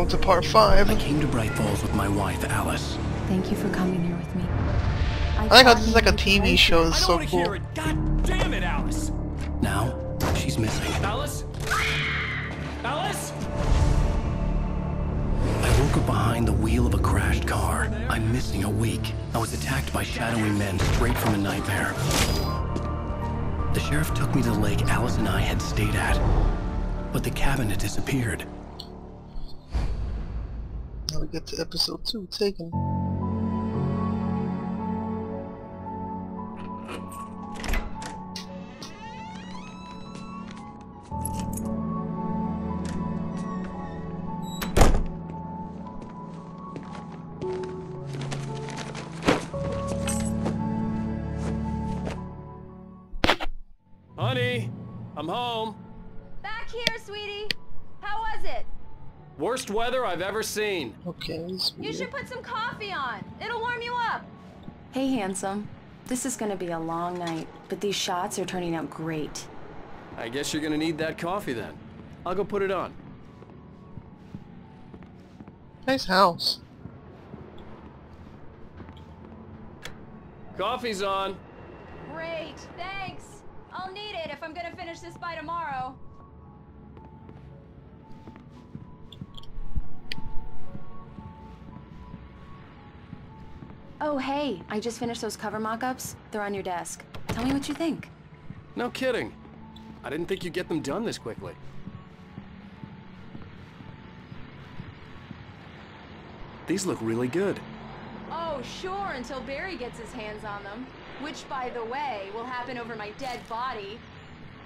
Welcome to part 5. I came to Bright Falls with my wife, Alice. Thank you for coming here with me. I like how this is like a TV show. It's so cool. Hear it. God damn it, Alice! Now, she's missing. Alice? Alice? I woke up behind the wheel of a crashed car. I'm missing a week. I was attacked by shadowy men straight from a nightmare. The sheriff took me to the lake Alice and I had stayed at, but the cabin had disappeared. Now we get to episode 2, Taken. Honey, I'm home. Back here, sweetie. How was it? Worst weather I've ever seen. Okay, it's You weird. should put some coffee on. It'll warm you up. Hey, handsome. This is gonna be a long night, but these shots are turning out great. I guess you're gonna need that coffee then. I'll go put it on. Nice house. Coffee's on. Great, thanks. I'll need it if I'm gonna finish this by tomorrow. Oh, hey, I just finished those cover mock-ups. They're on your desk. Tell me what you think. No kidding. I didn't think you'd get them done this quickly. These look really good. Oh, sure, until Barry gets his hands on them. Which, by the way, will happen over my dead body.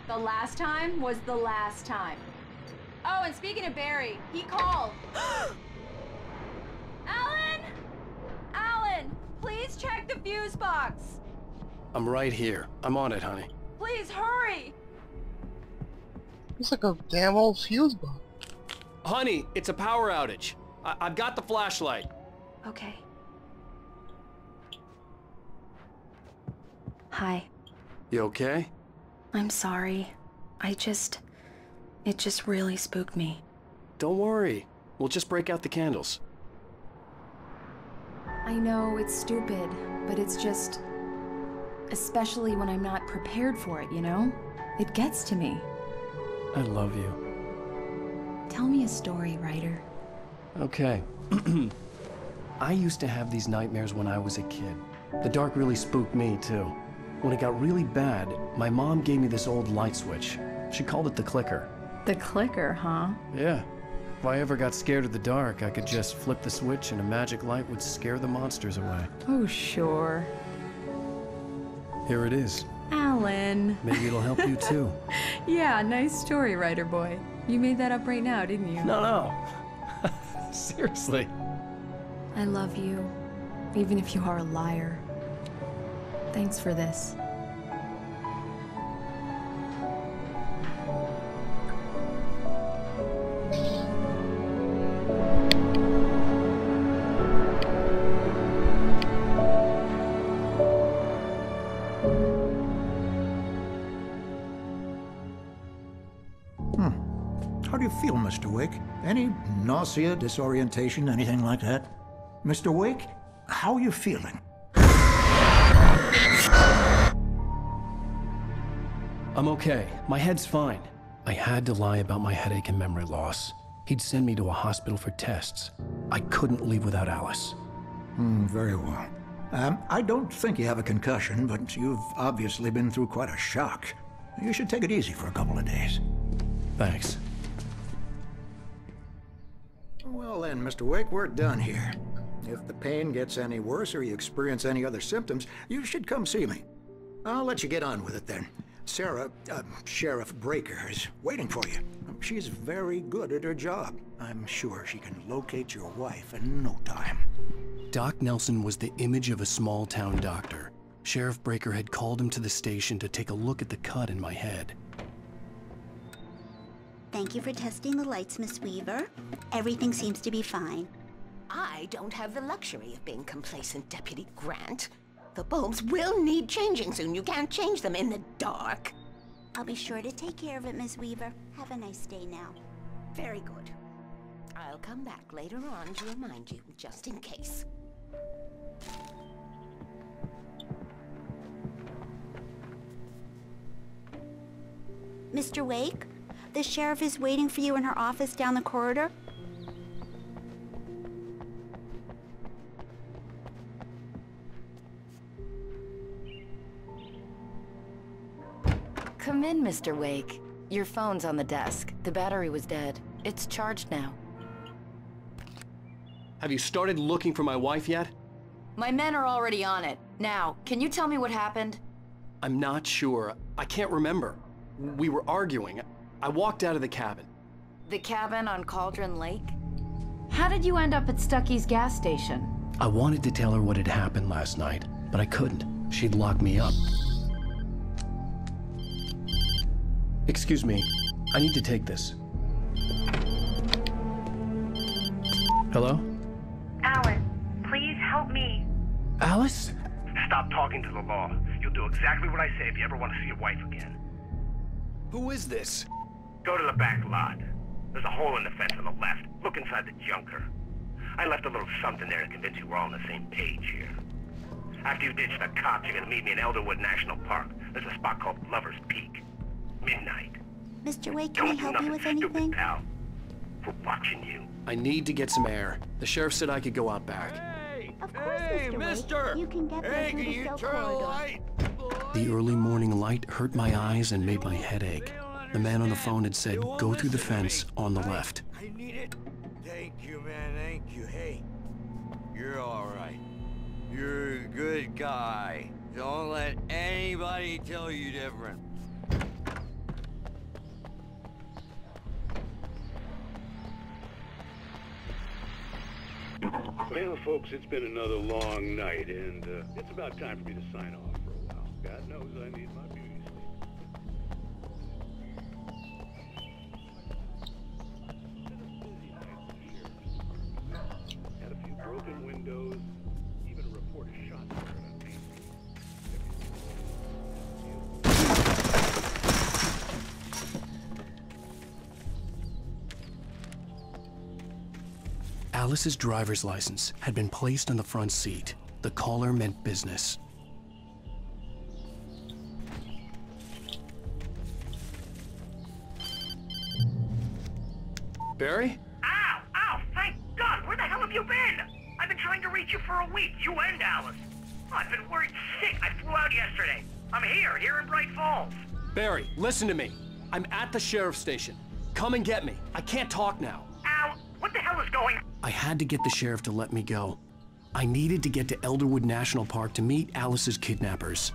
The last time was the last time. Oh, and speaking of Barry, he called. Alan! Alan, please check the fuse box. I'm right here. I'm on it, honey. Please hurry. It's like a damn old fuse box. Honey, it's a power outage. I've got the flashlight. Okay. Hi. You okay? I'm sorry. It just really spooked me. Don't worry. We'll just break out the candles. I know it's stupid, but it's just... especially when I'm not prepared for it, you know? It gets to me. I love you. Tell me a story, writer. Okay. I used to have these nightmares when I was a kid. The dark really spooked me, too. When it got really bad, my mom gave me this old light switch. She called it the clicker. The clicker, huh? Yeah. If I ever got scared of the dark, I could just flip the switch and a magic light would scare the monsters away. Oh, sure. Here it is. Alan. Maybe it'll help you, too. Yeah, nice story, writer boy. You made that up right now, didn't you? No. Seriously. I love you, even if you are a liar. Thanks for this. How do you feel, Mr. Wake? Any nausea, disorientation, anything like that? Mr. Wake, how are you feeling? I'm okay. My head's fine. I had to lie about my headache and memory loss. He'd send me to a hospital for tests. I couldn't leave without Alice. Very well. I don't think you have a concussion, but you've obviously been through quite a shock. You should take it easy for a couple of days. Thanks. Well then, Mr. Wake, we're done here. If the pain gets any worse or you experience any other symptoms, you should come see me. I'll let you get on with it then. Sarah, Sheriff Breaker, is waiting for you. She's very good at her job. I'm sure she can locate your wife in no time. Doc Nelson was the image of a small-town doctor. Sheriff Breaker had called him to the station to take a look at the cut in my head. Thank you for testing the lights, Miss Weaver. Everything seems to be fine. I don't have the luxury of being complacent, Deputy Grant. The bulbs will need changing soon. You can't change them in the dark. I'll be sure to take care of it, Miss Weaver. Have a nice day now. Very good. I'll come back later on to remind you, just in case. Mr. Wake, the sheriff is waiting for you in her office down the corridor. Come in, Mr. Wake. Your phone's on the desk. The battery was dead. It's charged now. Have you started looking for my wife yet? My men are already on it. Now, can you tell me what happened? I'm not sure. I can't remember. We were arguing. I walked out of the cabin. The cabin on Cauldron Lake? How did you end up at Stucky's gas station? I wanted to tell her what had happened last night, but I couldn't. She'd lock me up. Excuse me. I need to take this. Hello? Alice, please help me. Alice? Stop talking to the law. You'll do exactly what I say if you ever want to see your wife again. Who is this? Go to the back lot. There's a hole in the fence on the left. Look inside the junker. I left a little something there to convince you we're all on the same page here. After you ditch the cops, you're gonna meet me in Elderwood National Park. There's a spot called Lover's Peak. Midnight. Mr. Wake, can I help you with anything? Stupid, pal. We're watching you. I need to get some air. The sheriff said I could go out back. Of course, Mr. Wake. You can get there through the cell corridor. The early morning light hurt my eyes and made my head ache. The man on the phone had said, go through the fence on the left. I need it. Thank you, man. Thank you. Hey, you're all right. You're a good guy. Don't let anybody tell you different. Well, folks, it's been another long night, and it's about time for me to sign off for a while. God knows I need my beauty sleep. Had a few broken windows, even a report of shots heard on Main Street. Alice's driver's license had been placed on the front seat. The caller meant business. Barry? Ow! Ow! Thank God! Where the hell have you been? I've been trying to reach you for a week, you and Alice. Oh, I've been worried sick. I flew out yesterday. I'm here in Bright Falls. Barry, listen to me. I'm at the sheriff's station. Come and get me. I can't talk now. Ow! What the hell is going on? I had to get the sheriff to let me go. I needed to get to Elderwood National Park to meet Alice's kidnappers.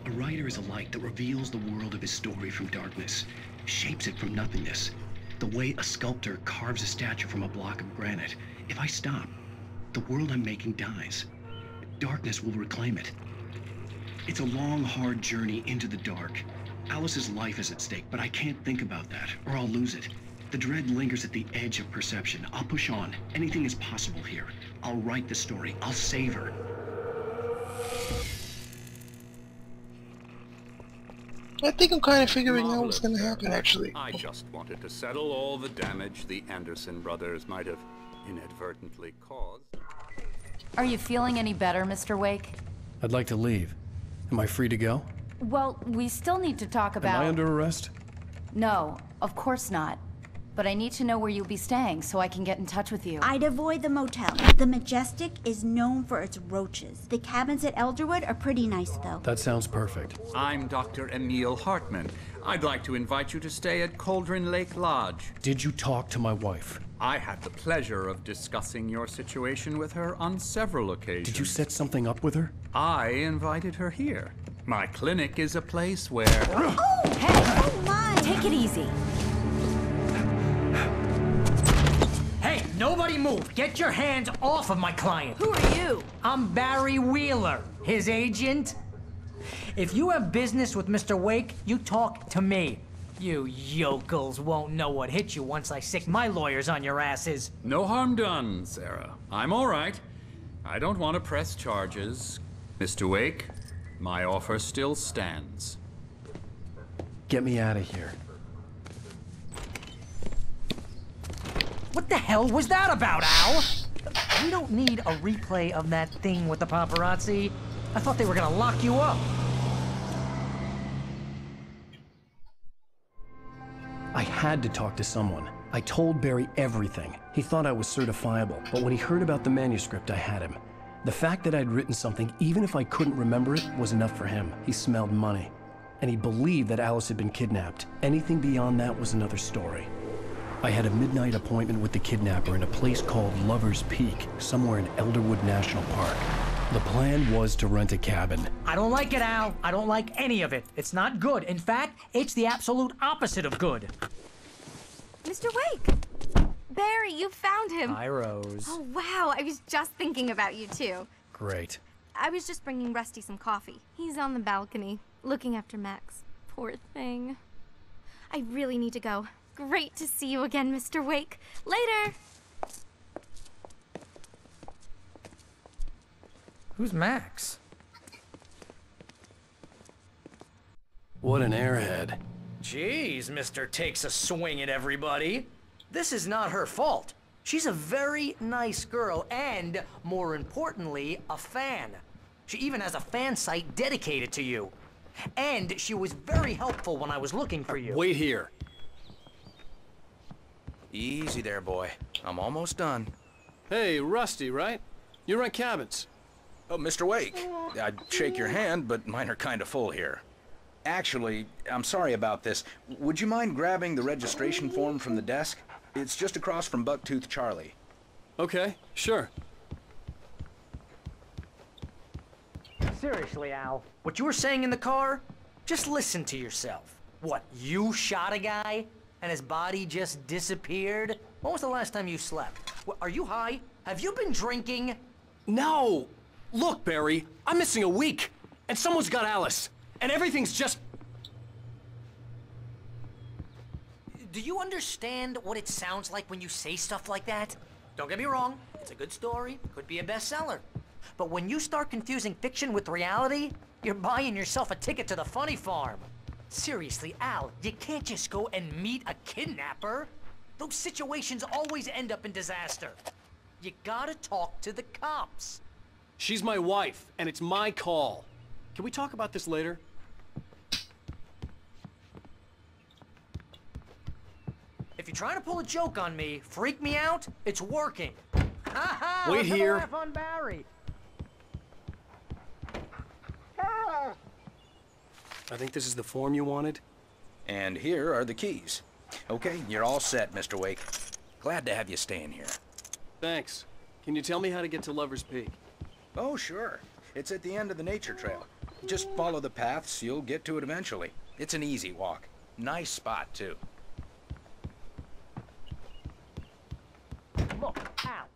A writer is a light that reveals the world of his story from darkness, shapes it from nothingness. The way a sculptor carves a statue from a block of granite. If I stop, the world I'm making dies. Darkness will reclaim it. It's a long, hard journey into the dark. Alice's life is at stake, but I can't think about that, or I'll lose it. The dread lingers at the edge of perception. I'll push on. Anything is possible here. I'll write the story. I'll save her. I think I'm kind of figuring out what's going to happen, actually. I just wanted to settle all the damage the Anderson brothers might have inadvertently caused. Are you feeling any better, Mr. Wake? I'd like to leave. Am I free to go? Well, we still need to talk about... Am I under arrest? No, of course not. But I need to know where you'll be staying so I can get in touch with you. I'd avoid the motel. The Majestic is known for its roaches. The cabins at Elderwood are pretty nice, though. That sounds perfect. I'm Dr. Emil Hartman. I'd like to invite you to stay at Cauldron Lake Lodge. Did you talk to my wife? I had the pleasure of discussing your situation with her on several occasions. Did you set something up with her? I invited her here. My clinic is a place where... Oh, hey! Oh, my! Take it easy. Hey, nobody move! Get your hands off of my client! Who are you? I'm Barry Wheeler, his agent. If you have business with Mr. Wake, you talk to me. You yokels won't know what hit you once I sick my lawyers on your asses. No harm done, Sarah. I'm all right. I don't want to press charges. Mr. Wake, my offer still stands. Get me out of here. What the hell was that about, Al? We don't need a replay of that thing with the paparazzi. I thought they were gonna lock you up. I had to talk to someone. I told Barry everything. He thought I was certifiable, but when he heard about the manuscript, I had him. The fact that I'd written something, even if I couldn't remember it, was enough for him. He smelled money. And he believed that Alice had been kidnapped. Anything beyond that was another story. I had a midnight appointment with the kidnapper in a place called Lover's Peak, somewhere in Elderwood National Park. The plan was to rent a cabin. I don't like it, Al. I don't like any of it. It's not good. In fact, it's the absolute opposite of good. Mr. Wake! Barry, you found him. Hi, Rose. Oh, wow. I was just thinking about you, too. Great. I was just bringing Rusty some coffee. He's on the balcony, looking after Max. Poor thing. I really need to go. Great to see you again, Mr. Wake. Later! Who's Max? What an airhead. Jeez, Mr. Takes a swing at everybody. This is not her fault. She's a very nice girl and, more importantly, a fan. She even has a fan site dedicated to you. And she was very helpful when I was looking for you. Wait here. Easy there, boy. I'm almost done. Hey, Rusty, right? You rent cabins. Oh, Mr. Wake. I'd shake your hand, but mine are kind of full here. Actually, I'm sorry about this. Would you mind grabbing the registration form from the desk? It's just across from Bucktooth Charlie. Okay, sure. Seriously, Al, what you were saying in the car? Just listen to yourself. What, you shot a guy and his body just disappeared? When was the last time you slept? What, are you high? Have you been drinking? No! Look, Barry, I'm missing a week, and someone's got Alice, and everything's just... Do you understand what it sounds like when you say stuff like that? Don't get me wrong, it's a good story, could be a bestseller. But when you start confusing fiction with reality, you're buying yourself a ticket to the funny farm. Seriously, Al, you can't just go and meet a kidnapper. Those situations always end up in disaster. You gotta talk to the cops. She's my wife, and it's my call. Can we talk about this later? If you're trying to pull a joke on me, freak me out, it's working. Ha-ha! Wait here. Laugh on Barry. I think this is the form you wanted. And here are the keys. Okay, you're all set, Mr. Wake. Glad to have you staying here. Thanks. Can you tell me how to get to Lover's Peak? Oh, sure. It's at the end of the nature trail. Just follow the paths, you'll get to it eventually. It's an easy walk. Nice spot, too. Look, Al,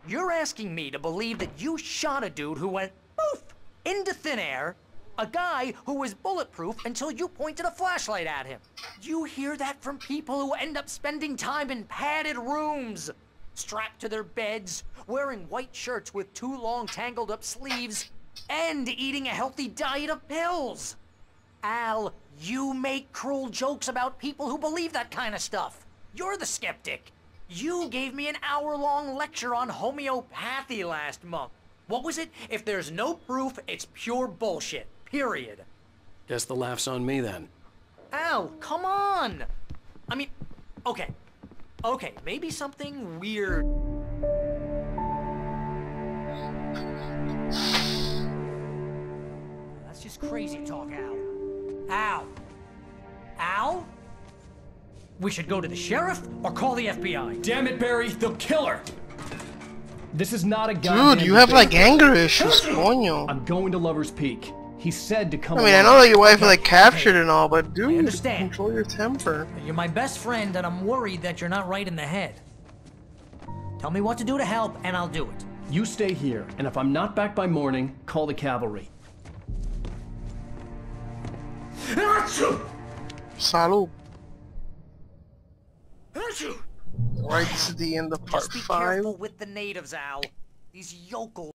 you're asking me to believe that you shot a dude who went poof into thin air, a guy who was bulletproof until you pointed a flashlight at him. You hear that from people who end up spending time in padded rooms, strapped to their beds, wearing white shirts with too long tangled up sleeves, and eating a healthy diet of pills. Al, you make cruel jokes about people who believe that kind of stuff. You're the skeptic. You gave me an hour-long lecture on homeopathy last month. What was it? If there's no proof, it's pure bullshit. Period. Guess the laugh's on me then. Al, come on! I mean, okay. Okay, maybe something weird. That's just crazy talk, Al. Al! Al? We should go to the sheriff or call the FBI. Damn it, Barry, they'll kill her! This is not a goddamn Dude, you have like anger issues, coño. I'm going to Lover's Peak. He said to come I mean, I know that your wife is like captured and all, but dude, understand. control your temper. You're my best friend, and I'm worried that you're not right in the head. Tell me what to do to help, and I'll do it. You stay here, and if I'm not back by morning, call the cavalry. Salud. Right to the end of part Just be 5. careful with the natives, Al. These yokels.